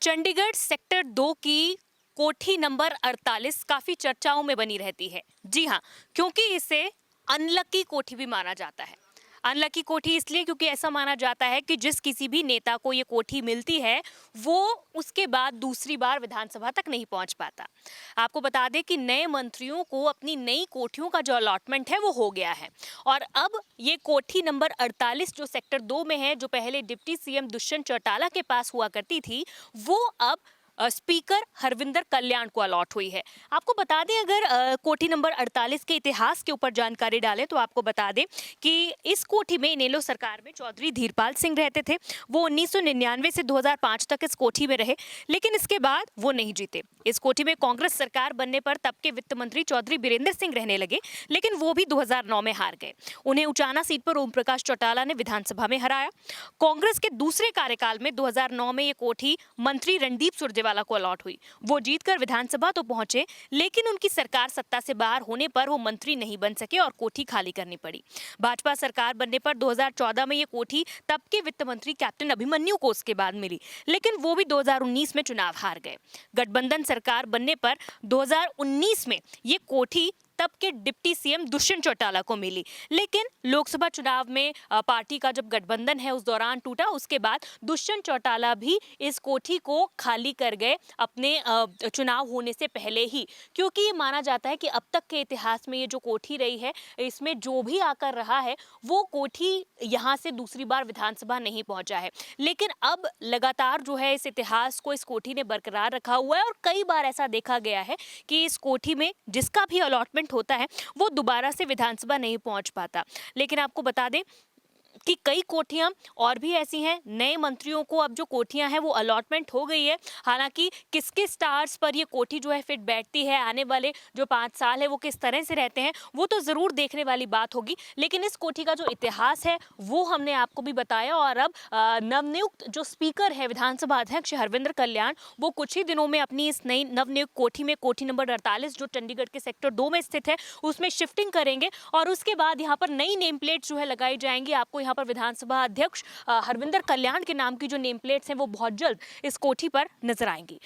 Chandigarh sector 2 की कोठी number 48 काफी चर्चाओं में बनी रहती है। जी हाँ, क्योंकि इसे अनलकी कोठी भी माना जाता है। अनलकी कोठी इसलिए क्योंकि ऐसा माना जाता है कि जिस किसी भी नेता को ये कोठी मिलती है, वो उसके बाद दूसरी बार विधानसभा तक नहीं पहुंच पाता। आपको बता दें कि नए मंत्रियों को अपनी नई कोठियों का जो अलॉटमेंट है वो हो गया है और अब ये कोठी नंबर 48 जो सेक्टर 2 में है, जो पहले डिप्टी सीएम दुष्यंत चौटाला के पास हुआ करती थी, वो अब स्पीकर हरविंदर कल्याण को अलॉट हुई है। आपको बता दें, अगर कोठी नंबर 48 के इतिहास के ऊपर जानकारी डालें तो आपको बता दें कि इस कोठी में इनेलो सरकार में चौधरी धीरपाल सिंह रहते थे। वो 1999 से 2005 तक इस कोठी में रहे, लेकिन इसके बाद वो नहीं जीते। इस कोठी में कांग्रेस सरकार बनने पर तब के वित्त मंत्री चौधरी बीरेंद्र सिंह रहने लगे, लेकिन वो भी 2009 में हार गए। उन्हें उचाना सीट पर ओम प्रकाश चौटाला ने विधानसभा में हराया। कांग्रेस के दूसरे कार्यकाल में 2009 में ये कोठी मंत्री रणदीप सुरजेवाला को अलॉट हुई। वो जीतकर विधानसभा तो पहुंचे, लेकिन उनकी सरकार सत्ता से बाहर होने पर वो मंत्री नहीं बन सके और कोठी खाली करनी पड़ी। भाजपा सरकार बनने पर 2014 में ये कोठी तब के वित्त मंत्री कैप्टन अभिमन्यु को उसके बाद मिली, लेकिन वो भी 2019 में चुनाव हार गए। गठबंधन सरकार बनने पर 2019 में ये कोठी तब के डिप्टी सीएम दुष्यंत चौटाला को मिली, लेकिन लोकसभा चुनाव में पार्टी का जब गठबंधन है उस दौरान टूटा। उसके बाद दुष्यंत चौटाला भी इस कोठी को खाली कर गए अपने चुनाव होने से पहले ही, क्योंकि ये माना जाता है कि अब तक के इतिहास में ये जो कोठी रही है, इसमें जो भी आकर रहा है वो कोठी यहाँ से दूसरी बार विधानसभा नहीं पहुंचा है। लेकिन अब लगातार जो है इस इतिहास को इस कोठी ने बरकरार रखा हुआ है और कई बार ऐसा देखा गया है कि इस कोठी में जिसका भी अलॉटमेंट होता है वो दोबारा से विधानसभा नहीं पहुंच पाता। लेकिन आपको बता दें कि कई कोठियां और भी ऐसी हैं, नए मंत्रियों को अब जो कोठियां हैं वो अलॉटमेंट हो गई है। हालांकि किसके स्टार्स पर ये कोठी जो है फिट बैठती है, आने वाले जो 5 साल है वो किस तरह से रहते हैं, वो तो जरूर देखने वाली बात होगी। लेकिन इस कोठी का जो इतिहास है वो हमने आपको भी बताया और अब नवनियुक्त जो स्पीकर है विधानसभा अध्यक्ष हरविंदर कल्याण, वो कुछ ही दिनों में अपनी इस नई नवनियुक्त कोठी में कोठी नंबर 48 जो चंडीगढ़ के सेक्टर 2 में स्थित है उसमें शिफ्टिंग करेंगे और उसके बाद यहाँ पर नई नेम प्लेट जो है लगाई जाएंगी। आपको यहाँ पर विधानसभा अध्यक्ष हरविंदर कल्याण के नाम की जो नेम प्लेट्स हैं वो बहुत जल्द इस कोठी पर नजर आएंगी।